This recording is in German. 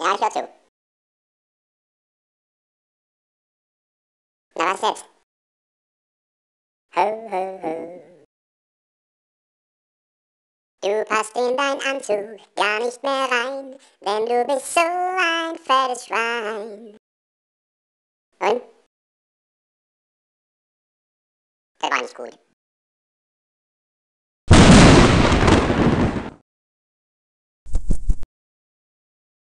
Ja, ich hör zu. Na, was jetzt? Ho, ho, ho. Du passt in dein Anzug gar nicht mehr rein, denn du bist so ein fettes Schwein. Und? Der war nicht gut.